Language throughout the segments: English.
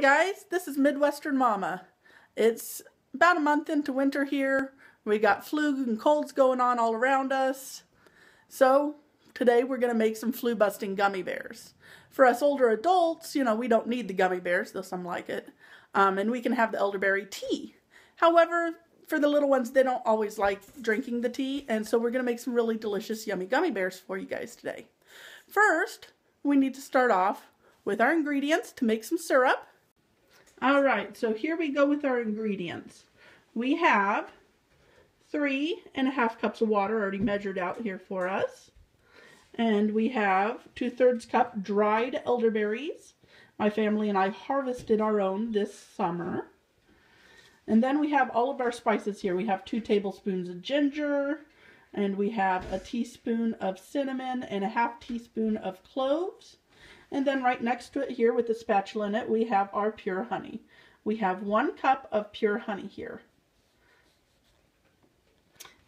Hi guys, this is Midwestern Mama. It's about a month into winter here. We got flu and colds going on all around us. So today we're going to make some flu busting gummy bears. For us older adults, you know, we don't need the gummy bears, though some like it. And we can have the elderberry tea. However, for the little ones, they don't always like drinking the tea. And so we're going to make some really delicious, yummy gummy bears for you guys today. First, we need to start off with our ingredients to make some syrup. Alright, so here we go with our ingredients. We have 3½ cups of water already measured out here for us. And we have 2/3 cup dried elderberries. My family and I harvested our own this summer. And then we have all of our spices here. We have 2 tablespoons of ginger, and we have a teaspoon of cinnamon and a ½ teaspoon of cloves. And then right next to it here with the spatula in it, we have our pure honey. We have 1 cup of pure honey here.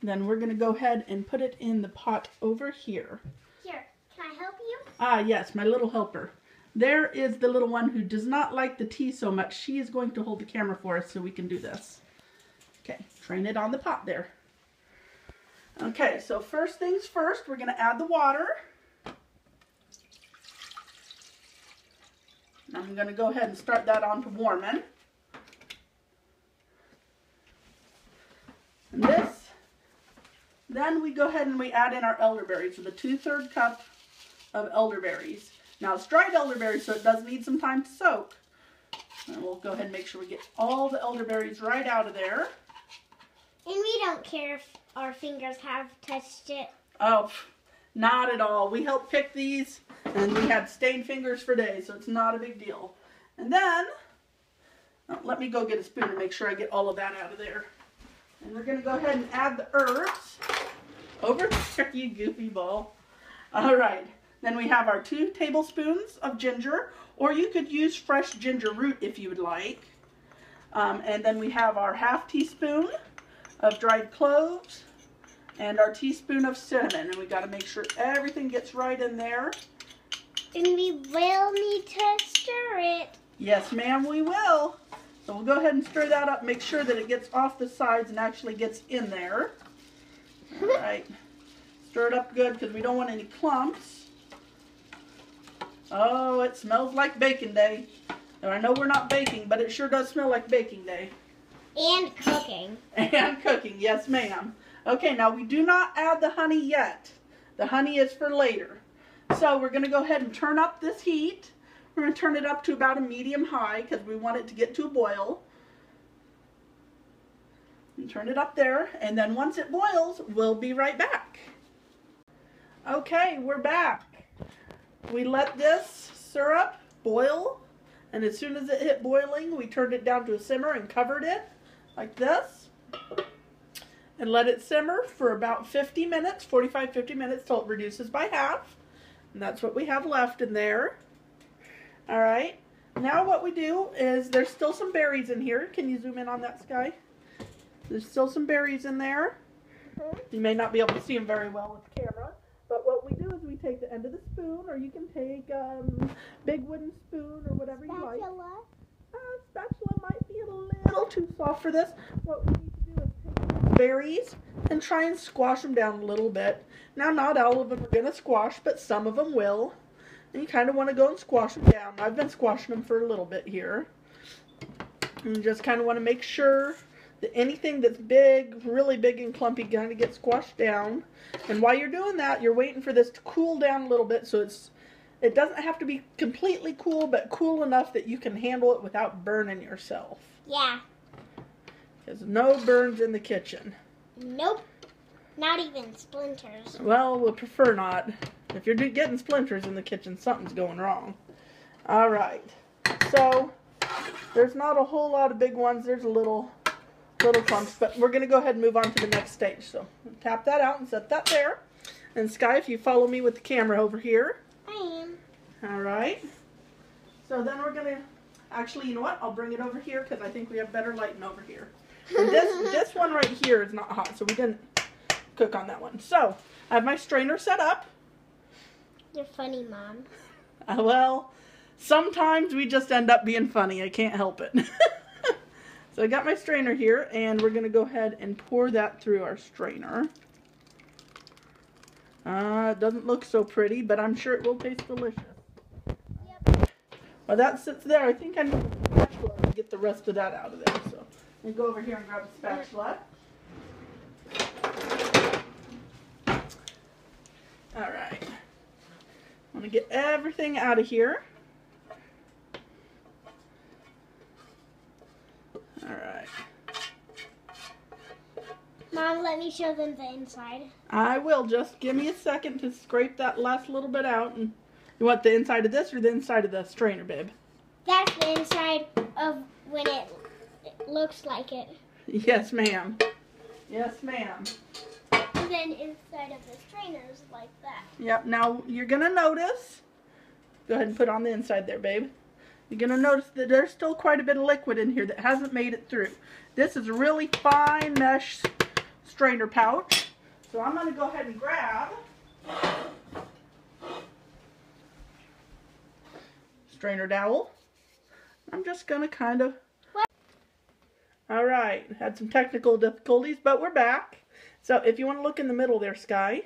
Then we're going to go ahead and put it in the pot over here. Here, can I help you? Ah, yes, my little helper. There is the little one who does not like the tea so much. She is going to hold the camera for us so we can do this. Okay, train it on the pot there. Okay, so first things first, we're going to add the water. I'm going to go ahead and start that on to warming. And this, then we go ahead and we add in our elderberries with a 2/3 cup of elderberries. Now it's dried elderberries, so it does need some time to soak. And we'll go ahead and make sure we get all the elderberries right out of there. And we don't care if our fingers have touched it. Oh, not at all. We helped pick these, and we had stained fingers for days, so it's not a big deal. And then, let me go get a spoon and make sure I get all of that out of there. And we're going to go ahead and add the herbs. Over there, you goofy ball. All right. Then we have our 2 tablespoons of ginger, or you could use fresh ginger root if you would like. And then we have our ½ teaspoon of dried cloves and our teaspoon of cinnamon. And we got to make sure everything gets right in there. And we will need to stir it. Yes, ma'am, we will. So we'll go ahead and stir that up, make sure that it gets off the sides and actually gets in there. All right. Stir it up good because we don't want any clumps. Oh, it smells like baking day. Now, I know we're not baking, but it sure does smell like baking day. And cooking. And cooking, yes ma'am. Okay, now we do not add the honey yet. The honey is for later. So we're going to go ahead and turn up this heat. We're going to turn it up to about a medium high because we want it to get to a boil. And turn it up there, and then once it boils, we'll be right back. Okay, we're back. We let this syrup boil, and as soon as it hit boiling, we turned it down to a simmer and covered it like this. And let it simmer for about 50 minutes, 45-50 minutes, till it reduces by half. And that's what we have left in there. Alright, now what we do is, there's still some berries in here. Can you zoom in on that, Sky? There's still some berries in there. You may not be able to see them very well with the camera. But what we do is we take the end of the spoon, or you can take a big wooden spoon or whatever you like. Spatula might be a little too soft for this. What we need to do is take the berries and try and squash them down a little bit. Now, not all of them are going to squash, but some of them will. And you kind of want to go and squash them down. I've been squashing them for a little bit here. And you just kind of want to make sure that anything that's big, really big and clumpy, kind of gets squashed down. And while you're doing that, you're waiting for this to cool down a little bit, so it doesn't have to be completely cool, but cool enough that you can handle it without burning yourself. Yeah. Because no burns in the kitchen. Nope. Not even splinters. Well, we'll prefer not. If you're getting splinters in the kitchen, something's going wrong. Alright. So, there's not a whole lot of big ones. There's a little clumps, but we're going to go ahead and move on to the next stage. So, tap that out and set that there. And Sky, if you follow me with the camera over here. I am. Alright. So then we're going to, actually, you know what? I'll bring it over here because I think we have better lighting over here. And this one right here is not hot, so we didn't cook on that one. So, I have my strainer set up. You're funny, Mom. Well, Sometimes we just end up being funny. I can't help it. So I got my strainer here, and we're going to go ahead and pour that through our strainer. It doesn't look so pretty, but I'm sure it will taste delicious. Yep. While that sits there, I think I need a spatula to get the rest of that out of there. So let me go over here and grab a spatula. Alright. I'm going to get everything out of here. Alright. Mom, let me show them the inside. I will. Just give me a second to scrape that last little bit out. And you want the inside of this or the inside of the strainer, babe? That's the inside of when it looks like it. Yes, ma'am. Yes, ma'am. And then inside of the strainer is like that. Yep. Now, you're going to notice. Go ahead and put on the inside there, babe. You're going to notice that there's still quite a bit of liquid in here that hasn't made it through. This is a really fine mesh strainer pouch. So I'm going to go ahead and grab strainer dowel. I'm just going to kind of... Alright, had some technical difficulties, but we're back. So if you want to look in the middle there, Sky,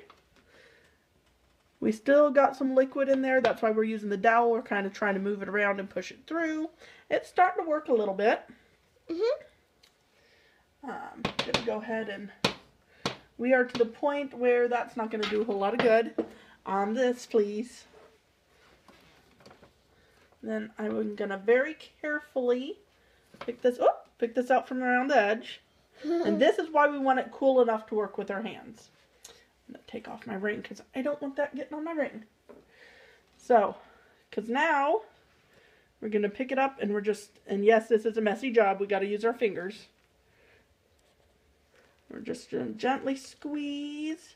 we still got some liquid in there. That's why we're using the dowel. We're kind of trying to move it around and push it through. It's starting to work a little bit. Gonna go ahead and we are to the point where that's not going to do a whole lot of good. On this, please. Then I'm going to very carefully pick this out from around the edge. And this is why we want it cool enough to work with our hands. I'm going to take off my ring because I don't want that getting on my ring. So, because now we're going to pick it up and and yes, this is a messy job. We got to use our fingers. We're just going to gently squeeze,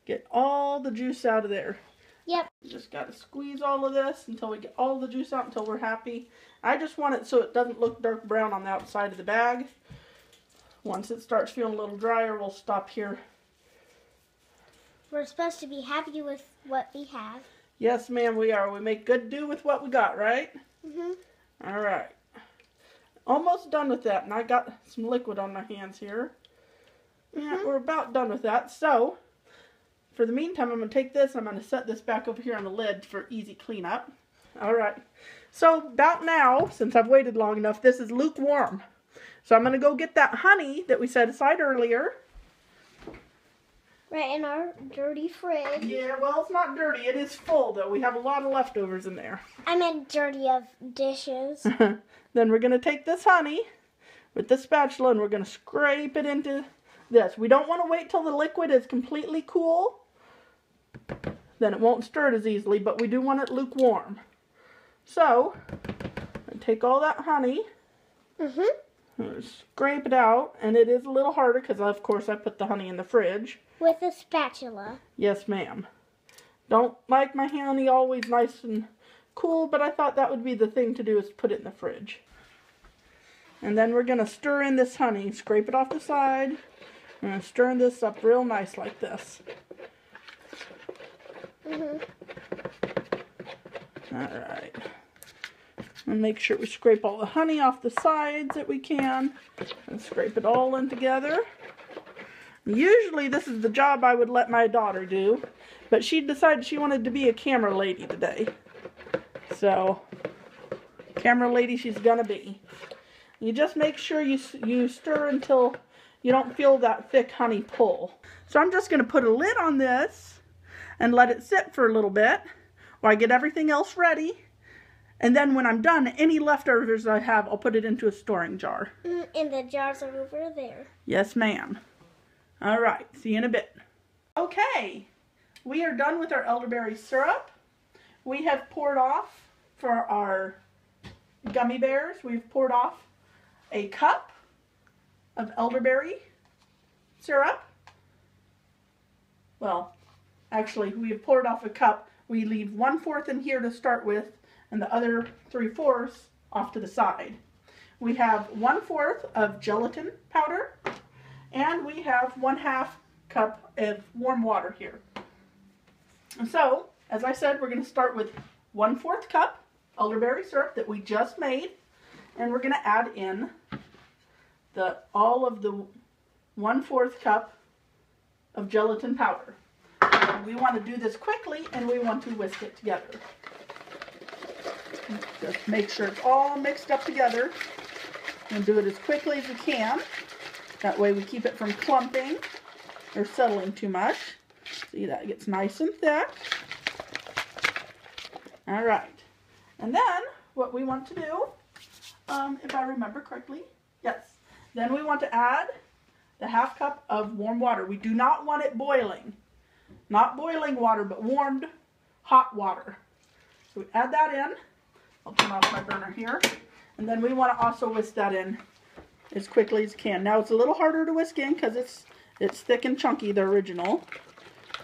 get all the juice out of there. Yep. Just got to squeeze all of this until we get all the juice out, until we're happy. I just want it so it doesn't look dark brown on the outside of the bag. Once it starts feeling a little drier, we'll stop here. We're supposed to be happy with what we have. Yes, ma'am, we are. We make good do with what we got, right? All right. Almost done with that, and I got some liquid on my hands here. Yeah, we're about done with that. So, for the meantime, I'm going to take this. I'm going to set this back over here on the lid for easy cleanup. All right. So, about now, since I've waited long enough, this is lukewarm. So, I'm going to go get that honey that we set aside earlier. Right in our dirty fridge. Yeah, well, it's not dirty. It is full, though. We have a lot of leftovers in there. I meant dirty of dishes. Then we're going to take this honey with the spatula and we're going to scrape it into this. We don't want to wait till the liquid is completely cool. Then it won't stir it as easily, but we do want it lukewarm. So, I take all that honey, scrape it out, and it is a little harder because, of course, I put the honey in the fridge. With a spatula. Yes, ma'am. Don't like my honey always nice and cool, but I thought that would be the thing to do, is put it in the fridge. And then we're going to stir in this honey, scrape it off the side, and stir this up real nice like this. Alright. And make sure we scrape all the honey off the sides that we can, and scrape it all in together. Usually this is the job I would let my daughter do, but she decided she wanted to be a camera lady today. So, camera lady she's gonna be. You just make sure you stir until you don't feel that thick honey pull. So I'm just gonna put a lid on this and let it sit for a little bit while I get everything else ready. And then when I'm done, any leftovers I have, I'll put it into a storing jar. And the jars are over there. Yes, ma'am. All right, see you in a bit. Okay, we are done with our elderberry syrup. We have poured off for our gummy bears. We've poured off a cup of elderberry syrup. Well, actually, we have poured off a cup. We leave 1/4 in here to start with, and the other 3/4 off to the side. We have 1/4 of gelatin powder, and we have 1/2 cup of warm water here. And so, as I said, we're going to start with 1/4 cup, elderberry syrup that we just made, and we're going to add in all of the 1/4 cup of gelatin powder. And we want to do this quickly, and we want to whisk it together. Just make sure it's all mixed up together, and do it as quickly as we can. That way we keep it from clumping or settling too much. See, that gets nice and thick. All right. And then what we want to do, if I remember correctly, yes, then we want to add the 1/2 cup of warm water. We do not want it boiling. Not boiling water, but warmed hot water. So we add that in. I'll turn off my burner here. And then we want to also whisk that in as quickly as you can. Now it's a little harder to whisk in because it's thick and chunky, the original.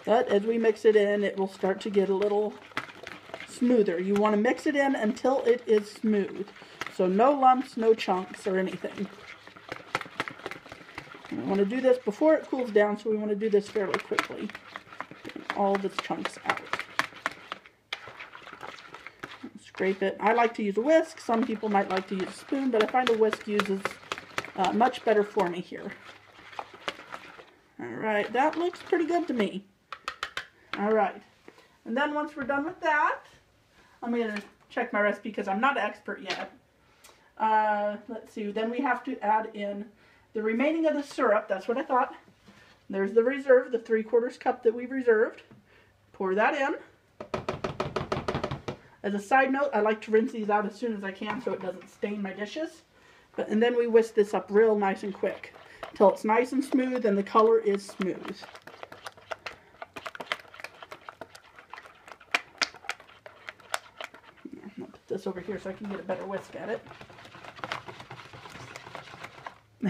But as we mix it in, it will start to get a little smoother. You want to mix it in until it is smooth. So no lumps, no chunks or anything. We want to do this before it cools down, so we want to do this fairly quickly. Get all the chunks out. Scrape it. I like to use a whisk. Some people might like to use a spoon, but I find a whisk uses much better for me here. Alright, that looks pretty good to me. Alright, and then once we're done with that, I'm going to check my recipe because I'm not an expert yet. Let's see, then we have to add in the remaining of the syrup. That's what I thought. There's the reserve, the 3/4 cup that we've reserved. Pour that in. As a side note, I like to rinse these out as soon as I can so it doesn't stain my dishes. And then we whisk this up real nice and quick until it's nice and smooth and the color is smooth. I'm going to put this over here so I can get a better whisk at it.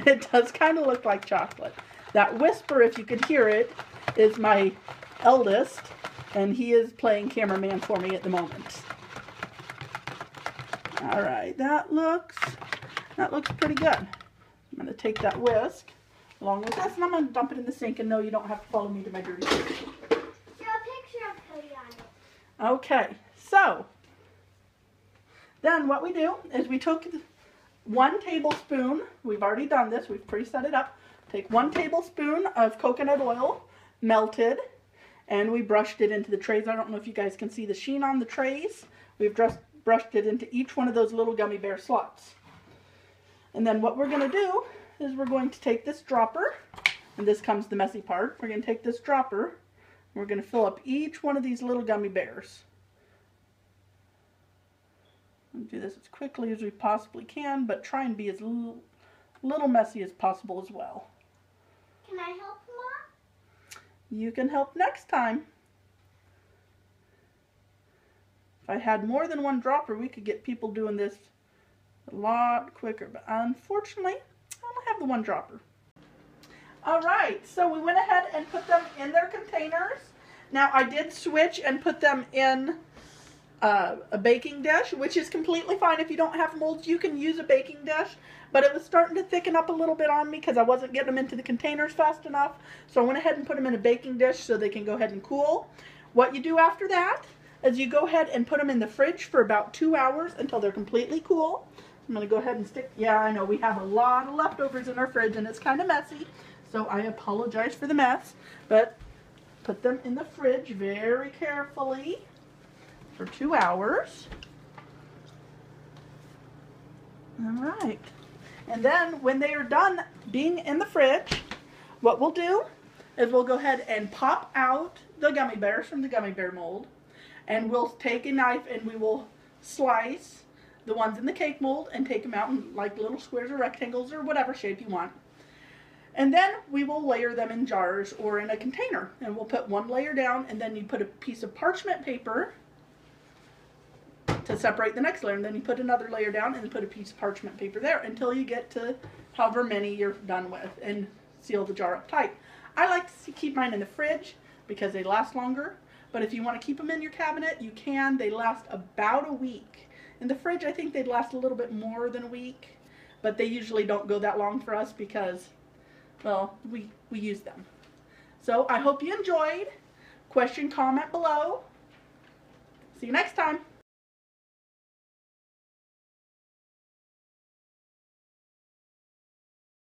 It does kind of look like chocolate. That whisper, if you could hear it, is my eldest, and he is playing cameraman for me at the moment. Alright, that looks pretty good. I'm going to take that whisk along with this, and I'm going to dump it in the sink, and no, you don't have to follow me to my dirty sink. Show a picture of Cody on it. Okay, so then what we do is we took 1 tablespoon, we've already done this, we've pre-set it up, take 1 tablespoon of coconut oil, melted, and we brushed it into the trays. I don't know if you guys can see the sheen on the trays. We've just brushed it into each one of those little gummy bear slots. And then what we're going to do is we're going to take this dropper, and this comes the messy part. We're going to take this dropper, and we're going to fill up each one of these little gummy bears. We'll do this as quickly as we possibly can, but try and be as little messy as possible as well. Can I help, Mom? You can help next time. If I had more than 1 dropper, we could get people doing this a lot quicker, but unfortunately, I only have the 1 dropper. Alright, so we went ahead and put them in their containers. Now, I did switch and put them in a baking dish, which is completely fine. If you don't have molds, you can use a baking dish, but it was starting to thicken up a little bit on me because I wasn't getting them into the containers fast enough. So I went ahead and put them in a baking dish so they can go ahead and cool. What you do after that is you go ahead and put them in the fridge for about 2 hours until they're completely cool. I'm going to go ahead and stick, yeah, I know we have a lot of leftovers in our fridge and it's kind of messy, so I apologize for the mess, but put them in the fridge very carefully for 2 hours. Alright, and then when they are done being in the fridge, what we'll do is we'll go ahead and pop out the gummy bears from the gummy bear mold, and we'll take a knife and we will slice the ones in the cake mold and take them out in like little squares or rectangles or whatever shape you want. And then we will layer them in jars or in a container, and we'll put 1 layer down, and then you put a piece of parchment paper to separate the next layer, and then you put another layer down and put a piece of parchment paper there until you get to however many you're done with, and seal the jar up tight. I like to keep mine in the fridge because they last longer, but if you want to keep them in your cabinet, you can. They last about a week. In the fridge, I think they'd last a little bit more than a week, but they usually don't go that long for us because, well, we use them. So I hope you enjoyed. Question, comment below. See you next time.